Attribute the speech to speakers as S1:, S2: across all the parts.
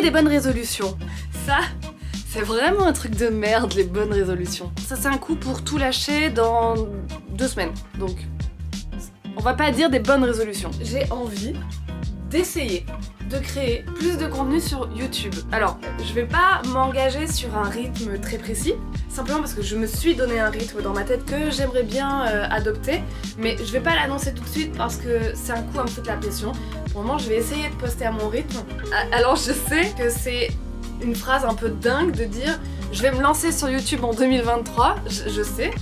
S1: des bonnes résolutions. Ça, c'est vraiment un truc de merde, les bonnes résolutions. Ça, c'est un coup pour tout lâcher dans 2 semaines. Donc, on va pas dire des bonnes résolutions. J'ai envie d'essayer de créer plus de contenu sur YouTube. Alors, je vais pas m'engager sur un rythme très précis, simplement parce que je me suis donné un rythme dans ma tête que j'aimerais bien adopter, mais je vais pas l'annoncer tout de suite parce que c'est un coup à me foutre la pression. Pour le moment, je vais essayer de poster à mon rythme. Alors, je sais que c'est une phrase un peu dingue de dire je vais me lancer sur YouTube en 2023, je sais,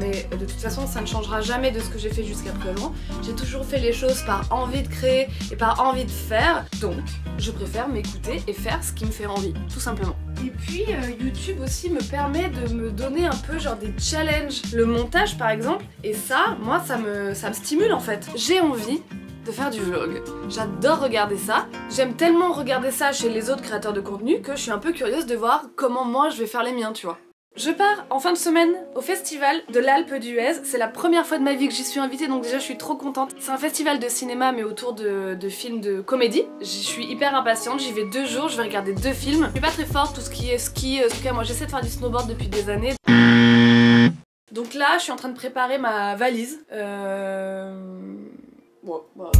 S1: mais de toute façon ça ne changera jamais de ce que j'ai fait jusqu'à présent. J'ai toujours fait les choses par envie de créer et par envie de faire, donc je préfère m'écouter et faire ce qui me fait envie, tout simplement. Et puis YouTube aussi me permet de me donner un peu genre des challenges, le montage par exemple, et ça, moi ça me stimule en fait. J'ai envie de faire du vlog. J'adore regarder ça. J'aime tellement regarder ça chez les autres créateurs de contenu que je suis un peu curieuse de voir comment moi je vais faire les miens, tu vois. Je pars en fin de semaine au festival de l'Alpe d'Huez. C'est la première fois de ma vie que j'y suis invitée, donc déjà je suis trop contente. C'est un festival de cinéma mais autour de films de comédie. J'y suis hyper impatiente, j'y vais 2 jours, je vais regarder 2 films. Je suis pas très forte tout ce qui est ski, en tout cas moi j'essaie de faire du snowboard depuis des années. Donc là je suis en train de préparer ma valise. Bon, bah,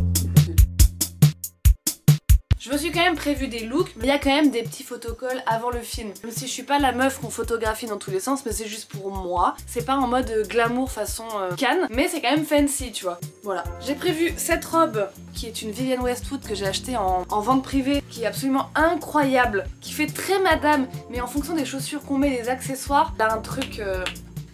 S1: je me suis quand même prévu des looks, mais il y a quand même des petits photocolls avant le film. Même si je suis pas la meuf qu'on photographie dans tous les sens, mais c'est juste pour moi. C'est pas en mode glamour façon Cannes, mais c'est quand même fancy, tu vois. Voilà. J'ai prévu cette robe, qui est une Vivienne Westwood que j'ai achetée en vente privée, qui est absolument incroyable, qui fait très madame, mais en fonction des chaussures qu'on met, des accessoires, elle a un truc...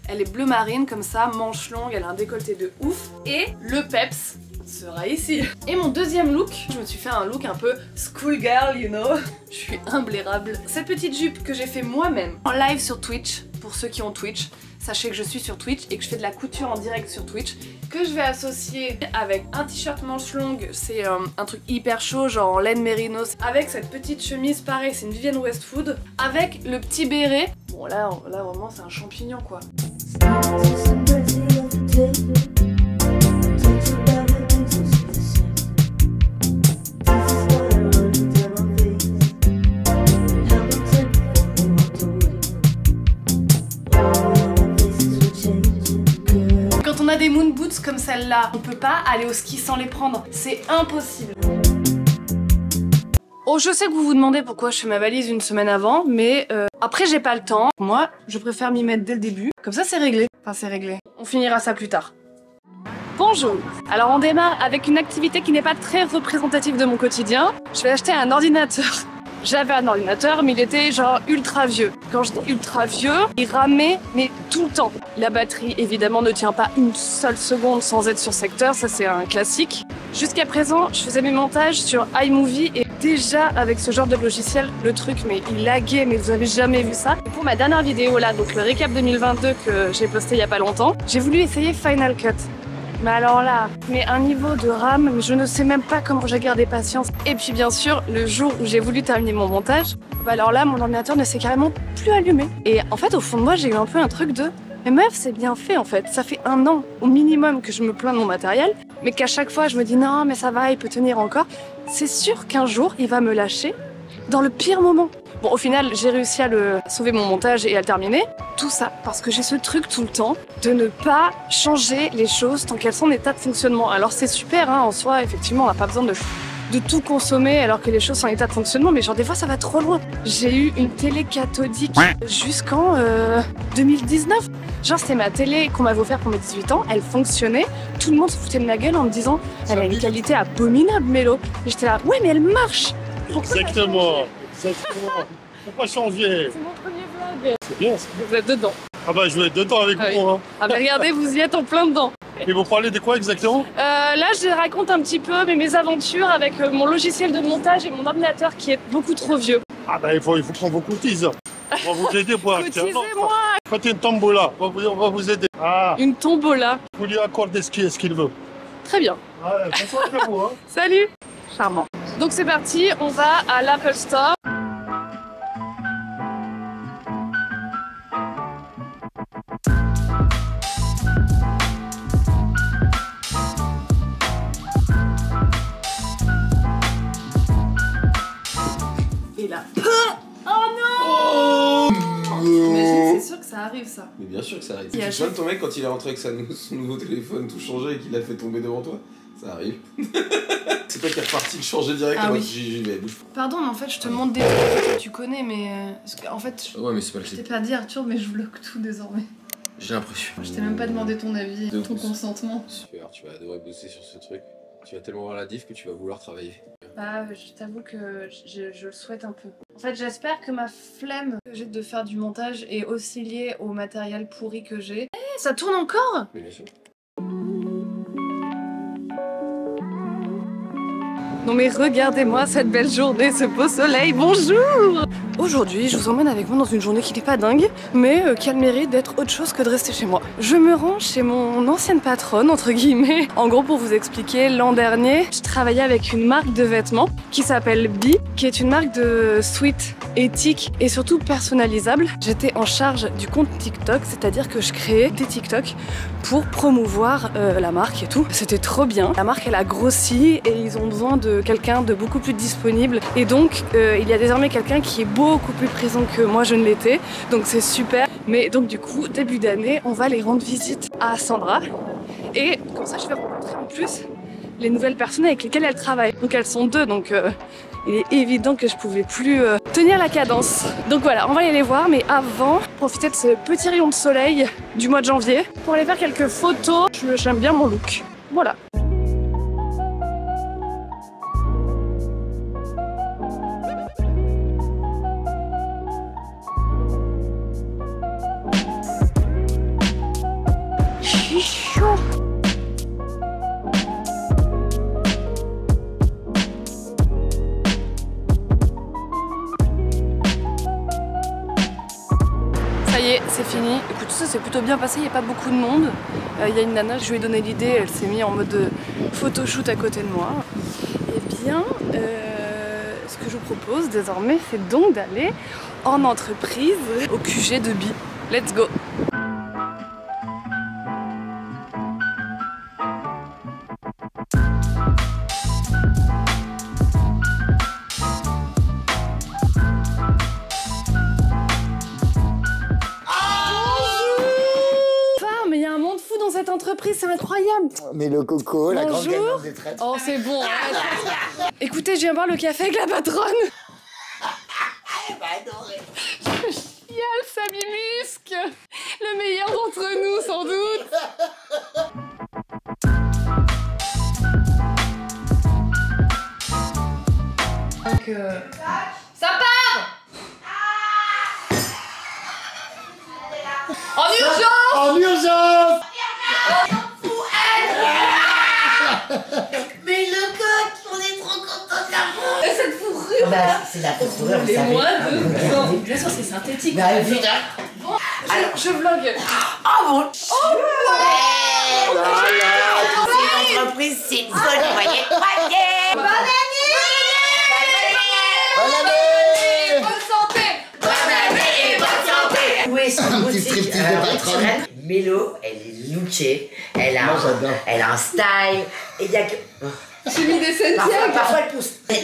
S1: elle est bleu marine comme ça, manche longue, elle a un décolleté de ouf. Et le peps sera ici. Et mon deuxième look, je me suis fait un look un peu schoolgirl, you know. Je suis imblairable. Cette petite jupe que j'ai fait moi-même en live sur Twitch, pour ceux qui ont Twitch, sachez que je suis sur Twitch et que je fais de la couture en direct sur Twitch, que je vais associer avec un t-shirt manche longue, c'est un truc hyper chaud, genre en laine mérinos, avec cette petite chemise, pareil, c'est une Vivienne Westwood, avec le petit béret. Bon là vraiment c'est un champignon quoi. Quand on a des moon boots comme celle-là, on peut pas aller au ski sans les prendre, c'est impossible. Oh, je sais que vous vous demandez pourquoi je fais ma valise une semaine avant, mais après j'ai pas le temps. Moi, je préfère m'y mettre dès le début, comme ça c'est réglé. Enfin c'est réglé, on finira ça plus tard. Bonjour. Alors on démarre avec une activité qui n'est pas très représentative de mon quotidien. Je vais acheter un ordinateur. J'avais un ordinateur, mais il était genre ultra vieux. Quand je dis ultra vieux, il ramait, mais tout le temps. La batterie, évidemment, ne tient pas une seule seconde sans être sur secteur, ça c'est un classique. Jusqu'à présent, je faisais mes montages sur iMovie et déjà avec ce genre de logiciel, le truc, mais il laguait, mais vous avez jamais vu ça. Et pour ma dernière vidéo là, donc le récap 2022 que j'ai posté il y a pas longtemps, j'ai voulu essayer Final Cut. Mais alors là, mais un niveau de RAM, mais je ne sais même pas comment j'ai gardé patience. Et puis bien sûr, le jour où j'ai voulu terminer mon montage, bah alors là, mon ordinateur ne s'est carrément plus allumé. Et en fait, au fond de moi, j'ai eu un peu un truc de... Mais meuf, c'est bien fait en fait. Ça fait 1 an au minimum que je me plains de mon matériel, mais qu'à chaque fois, je me dis non, mais ça va, il peut tenir encore. C'est sûr qu'un jour, il va me lâcher dans le pire moment. Bon, au final, j'ai réussi à sauver mon montage et à le terminer. Tout ça parce que j'ai ce truc tout le temps de ne pas changer les choses tant qu'elles sont en état de fonctionnement. Alors c'est super, hein, en soi, effectivement, on n'a pas besoin de tout consommer alors que les choses sont en état de fonctionnement, mais genre des fois ça va trop loin. J'ai eu une télé cathodique jusqu'en 2019. Genre c'était ma télé qu'on m'avait offert pour mes 18 ans, elle fonctionnait, tout le monde se foutait de ma gueule en me disant elle a une qualité abominable Mélo. Et j'étais là, ouais mais elle marche.
S2: Exactement. Pourquoi changer?
S1: C'est mon premier vlog.
S2: C'est bien ça.
S1: Vous êtes dedans.
S2: Ah bah je vais être dedans avec vous. Hein.
S1: Ah bah regardez, vous y êtes en plein dedans.
S2: Et vous parlez de quoi exactement?
S1: Là je raconte un petit peu mes aventures avec mon logiciel de montage et mon ordinateur qui est beaucoup trop vieux.
S2: Ah bah il faut qu'on vous cotise. On va vous aider pour acheter.
S1: Cotisez-moi.
S2: Faites une tombola, on va vous aider. Ah,
S1: Une tombola.
S2: vous lui accordez ce qu'il veut.
S1: Très bien.
S2: Ouais, bonsoir à vous. Hein.
S1: Salut. Charmant. Donc c'est parti, on va à l'Apple Store. Et là, ça.
S3: Mais bien sûr que ça arrive.
S1: Il y a
S3: Tu te souviens de ton mec quand il est rentré avec son nouveau téléphone tout changé et qu'il l'a fait tomber devant toi? Ça arrive. C'est toi qui est reparti le changer direct.
S1: Ah oui.
S3: J'y vais, bouge pas.
S1: Pardon, mais en fait, je te montre des trucs que tu connais, mais en fait,
S3: Ouais, mais c'est pas le
S1: je t'ai pas dit Arthur, mais je bloque tout désormais.
S3: J'ai l'impression.
S1: Je t'ai même pas demandé ton avis,
S3: De
S1: ton
S3: ouf.
S1: consentement.
S3: Super, tu vas adorer bosser sur ce truc. Tu vas tellement voir la diff que tu vas vouloir travailler.
S1: Bah, je t'avoue que je le souhaite un peu. En fait, j'espère que ma flemme que j'ai de faire du montage est aussi liée au matériel pourri que j'ai. Eh, ça tourne encore?
S3: Mais bien sûr.
S1: Non mais regardez-moi cette belle journée, ce beau soleil, bonjour! Aujourd'hui, je vous emmène avec moi dans une journée qui n'est pas dingue, mais qui a le mérite d'être autre chose que de rester chez moi. Je me rends chez mon ancienne patronne, entre guillemets. En gros, pour vous expliquer, l'an dernier, je travaillais avec une marque de vêtements qui s'appelle Bi, qui est une marque de sweat éthique et surtout personnalisable. J'étais en charge du compte TikTok, c'est-à-dire que je créais des TikTok pour promouvoir la marque et tout. C'était trop bien. La marque, elle a grossi et ils ont besoin de quelqu'un de beaucoup plus disponible. Et donc, il y a désormais quelqu'un qui est beaucoup plus présent que moi je ne l'étais. Donc c'est super. Mais donc du coup, début d'année, on va aller rendre visite à Sandra. Et comme ça, je vais rencontrer en plus les nouvelles personnes avec lesquelles elle travaille. Donc elles sont deux, donc il est évident que je pouvais plus tenir la cadence. Donc voilà, on va aller les voir, mais avant, profiter de ce petit rayon de soleil du mois de janvier pour aller faire quelques photos. J'aime bien mon look. Voilà. Je suis chaud. Ça y est, c'est fini. Écoute, ça s'est plutôt bien passé, il n'y a pas beaucoup de monde. Il y a une nana, je lui ai donné l'idée, elle s'est mise en mode photoshoot à côté de moi. Eh bien, ce que je vous propose désormais, c'est donc d'aller en entreprise au QG de Bi. Let's go! Cette entreprise, c'est incroyable.
S4: Mais le coco, la grande
S1: Bonjour.
S4: gagnante des traites.
S1: Oh, c'est bon. Écoutez, je viens boire le café avec la patronne.
S4: Elle va adorer.
S1: Je chiale, Samy Musc. Le meilleur d'entre nous, sans doute. Donc, ça part. En urgence.
S4: En urgence.
S5: Mais le coq, on est trop contents de la voir.
S1: Cette fourrure.
S5: Bah, c'est la fourrure, vous
S1: Les
S5: savez.
S1: moins de... Non, bien sûr, c'est synthétique.
S5: Bah, putain.
S1: Bon, je vlog.
S5: Oh mon Dieu.
S4: Oh là là.
S5: C'est une entreprise, c'est une folle, vous voyez. Bonne année.
S4: Bonne année.
S1: Bonne santé.
S5: Bonne année et bonne santé. Où est son
S4: Un petit
S5: boutique
S4: striptease de patronne.
S5: Mélo, elle est lookée, elle
S4: Moi, j'adore.
S5: elle a un style, et il y a que...
S1: J'ai mis des Santiago.
S5: Parfois elle pousse. Des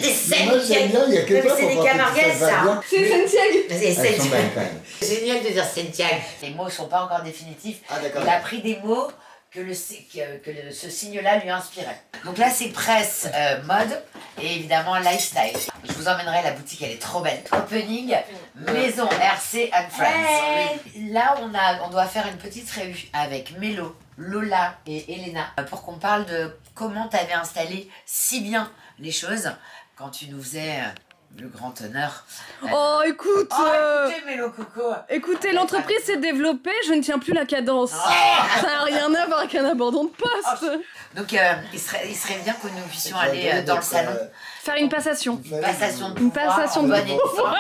S4: Moi, j'aime bien, il y a que toi
S5: c'est
S4: pour
S5: des
S4: voir que
S5: Camarguaises,
S4: ça va
S5: ça.
S4: bien.
S1: C'est Santiago.
S5: C'est
S4: Elles sont
S5: Santiago.
S4: belles quand même.
S5: C'est génial de dire Santiago. Les mots sont pas encore définitifs.
S4: Ah, d'accord.
S5: Il a pris des mots que, ce signe-là lui inspirait. Donc là, c'est presse mode et évidemment lifestyle. Je vous emmènerai, la boutique, elle est trop belle. Opening, maison RC and Friends. Là, on doit faire une petite réunion avec Mélo, Lola et Elena pour qu'on parle de comment tu avais installé si bien les choses quand tu nous faisais le grand honneur.
S1: Oh, écoute.
S5: Écoutez, Mélo Coco.
S1: Écoutez, l'entreprise s'est développée, je ne tiens plus la cadence. Ça n'a rien à voir avec un abandon de poste.
S5: Donc, il serait bien que nous puissions aller dans le salon.
S1: Faire une passation.
S5: Une passation de
S1: Une
S5: pouvoir
S1: passation
S5: en
S1: de
S5: bonne et due forme.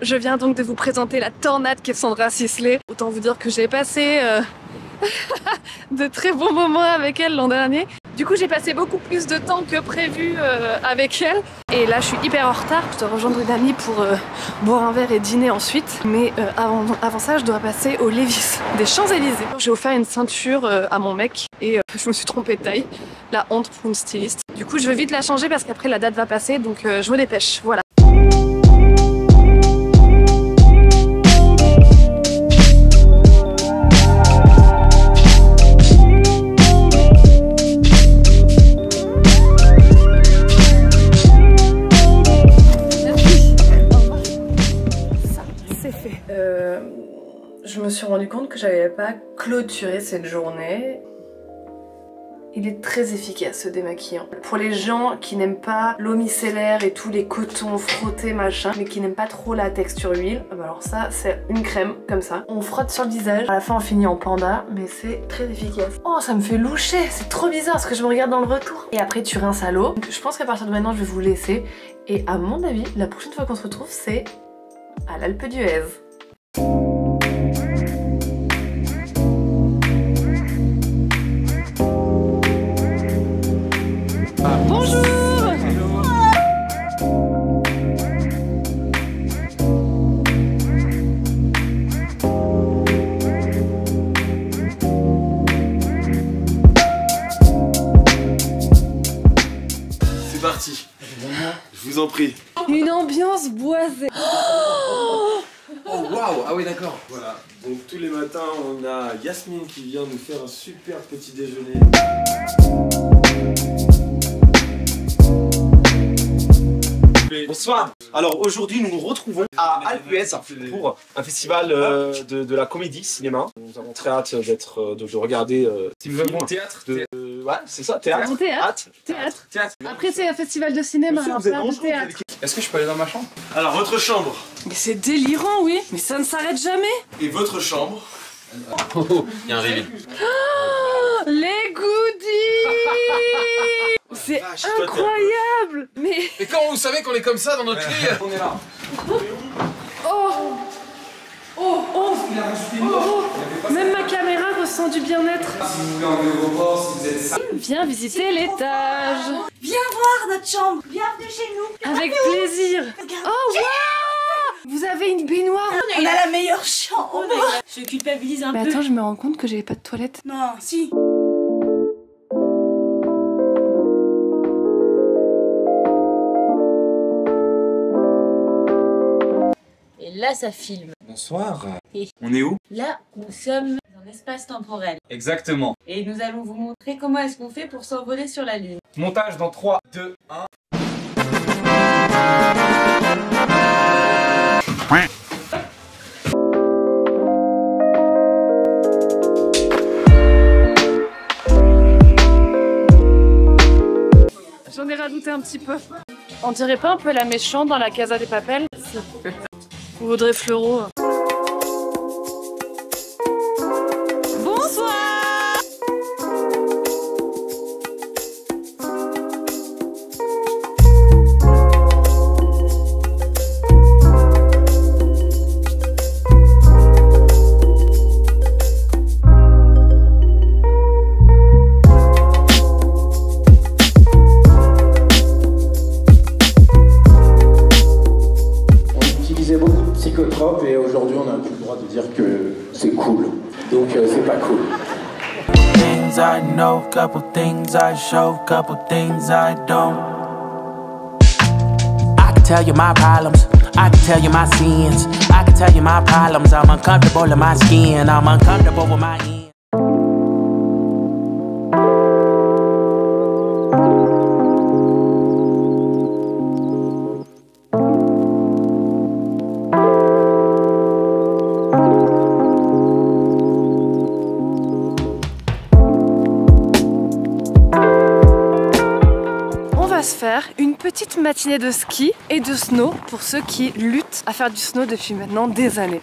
S1: Je viens donc de vous présenter la tornade qu'est Sandra Sisley. Autant vous dire que j'ai passé de très bons moments avec elle l'an dernier. Du coup, j'ai passé beaucoup plus de temps que prévu avec elle. Et là, je suis hyper en retard. Je dois rejoindre une amie pour boire un verre et dîner ensuite. Mais avant ça, je dois passer au Lévis des Champs-Élysées. J'ai offert une ceinture à mon mec et je me suis trompée de taille. La honte pour une styliste. Du coup, je veux vite la changer parce qu'après la date va passer. Donc, je me dépêche. Voilà. Je me suis rendu compte que j'avais pas clôturé cette journée. Il est très efficace ce démaquillant. Pour les gens qui n'aiment pas l'eau micellaire et tous les cotons frottés machin, mais qui n'aiment pas trop la texture huile, alors ça c'est une crème comme ça. On frotte sur le visage, à la fin on finit en panda, mais c'est très efficace. Oh ça me fait loucher, c'est trop bizarre parce que je me regarde dans le retour. Et après tu rinces à l'eau. Je pense qu'à partir de maintenant je vais vous laisser. Et à mon avis, la prochaine fois qu'on se retrouve c'est à l'Alpe d'Huez. Bonjour.
S3: C'est parti. Je vous en prie.
S1: Une ambiance boisée.
S3: Oh waouh. Ah oui d'accord. Voilà. Donc tous les matins on a Yasmine qui vient nous faire un super petit déjeuner.
S6: Bonsoir. Alors aujourd'hui nous nous retrouvons à Alpe d'Huez pour un festival de la comédie cinéma. Nous avons très hâte de regarder
S3: Théâtre.
S6: Ouais c'est ça, théâtre.
S1: Théâtre. Après c'est un festival de cinéma,
S6: Monsieur,
S1: un
S6: vous êtes
S1: peu de
S6: dangereux,
S1: théâtre.
S3: Est-ce que je peux aller dans ma chambre? Alors votre chambre.
S1: Mais c'est délirant oui, mais ça ne s'arrête jamais.
S3: Et votre chambre. Oh, il y a un reveal.
S1: Oh, les goodies. C'est incroyable. Mais
S3: comment vous savez qu'on est comme ça dans notre lit? On est là.
S1: Même ma caméra ressent du bien-être.
S3: Si vous voulez en aéroport, si vous êtes ça.
S1: Viens visiter l'étage.
S7: Viens voir notre chambre. Bienvenue chez nous.
S1: Avec plaisir. Oh waouh. Vous avez une baignoire.
S7: On a la meilleure chambre. Je culpabilise un
S1: Mais
S7: peu.
S1: attends, je me rends compte que j'avais pas de toilette.
S7: Non, si. Et là, ça filme.
S8: Bonsoir.
S7: Et
S8: On est où?
S7: là, nous sommes dans un espace temporel.
S8: Exactement.
S7: Et nous allons vous montrer comment est-ce qu'on fait pour s'envoler sur la Lune.
S8: Montage dans 3, 2, 1.
S1: J'en ai rajouté un petit peu. On dirait pas un peu la méchante dans la Casa des Papel? Ou Audrey Fleurot. Bonsoir.
S9: Psychotropes et aujourd'hui on n'a plus le droit de dire que c'est cool. Donc c'est pas cool.
S10: Things I know, couple things I show, couple things I don't. I can tell you my problems, I can tell you my sins, I can tell you my problems. I'm uncomfortable in my skin, I'm uncomfortable with my end.
S1: Se faire une petite matinée de ski et de snow pour ceux qui luttent à faire du snow depuis maintenant des années.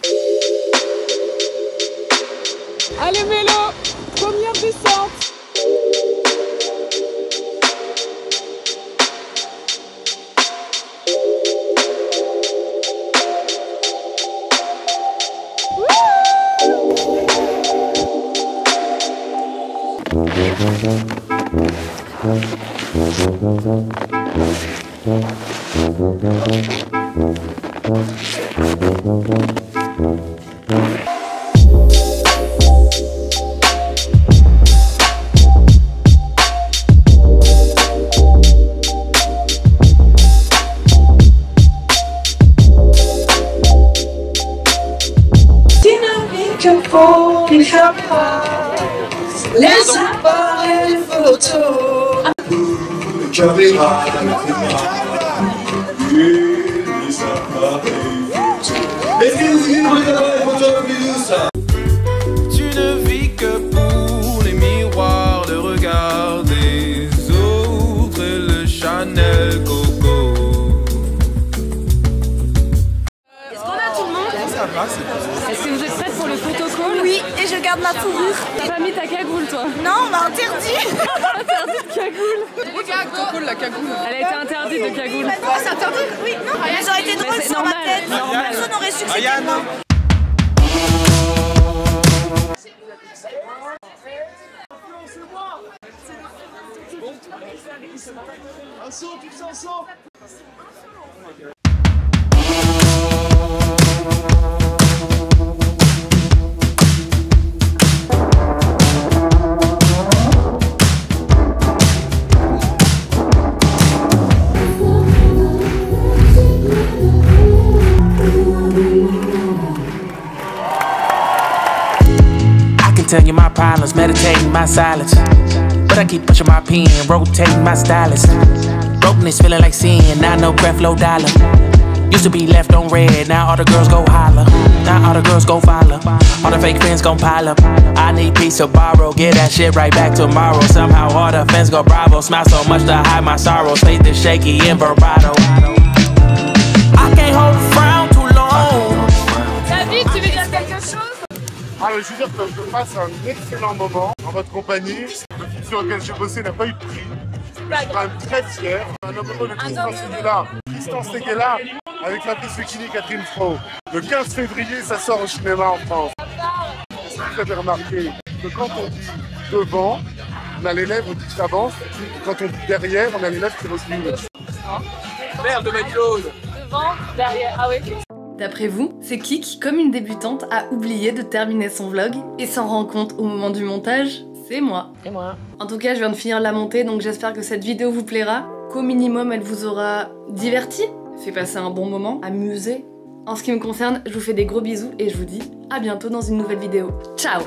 S1: Allez vélo, première descente.
S11: Les appareils photo.
S2: Caméra, les appareils photo. Est-ce que vous vivez les appareils photo plus?
S12: Tu ne vis que pour les miroirs, le regard des autres et le Chanel Coco.
S1: Est-ce qu'on a tout le monde?
S6: Ça va, c'est bon.
S1: Est-ce que vous êtes prête pour le photocall?
S7: Oui, et je garde ma fourrure.
S1: T'as pas mis ta cagoule, toi?
S7: Non, on m'a interdit.
S1: Interdit de cagoule.
S7: Photocall, la cagoule.
S1: Elle a été interdite de cagoule.
S7: Oh, c'est interdit? Oui, non. Ça aurait été drôle sans ma tête. Personne n'aurait su que c'était moi.
S2: Un saut, tous ensemble.
S10: Tell you my problems, meditating my silence. But I keep pushing my pen, rotating my stylus. Brokenness feeling like sin, now no breath, low dollar. Used to be left on red, now all the girls go holler. Now all the girls go follow. All the fake friends gon' pile up. I need peace to borrow, get that shit right back tomorrow. Somehow all the fans go bravo. Smile so much to hide my sorrows. Faith is shaky in vibrato. I can't hold a frown too long.
S1: David, tu veux dire quelque chose?
S2: Ah, je veux dire que je passe un excellent moment en votre compagnie. Le film sur lequel j'ai bossé n'a pas eu de prix. Je suis quand même très fier. Un amoureux de Tristan Seguela. Tristan Seguela avec l'actrice Bikini Catherine Fro. Le 15 février, ça sort au cinéma en France. Est-ce que vous avez remarqué que quand on dit devant, on a les lèvres qui s'avancent, et quand on dit derrière, on a les lèvres qui reculent.
S6: Merde, Marie-Claude.
S1: Devant, derrière, ah oui. D'après vous, c'est qui, comme une débutante, a oublié de terminer son vlog et s'en rend compte au moment du montage? C'est moi.
S5: C'est moi.
S1: En tout cas, je viens de finir la montée, donc j'espère que cette vidéo vous plaira, qu'au minimum, elle vous aura diverti, fait passer un bon moment, amusé. En ce qui me concerne, je vous fais des gros bisous et je vous dis à bientôt dans une nouvelle vidéo. Ciao!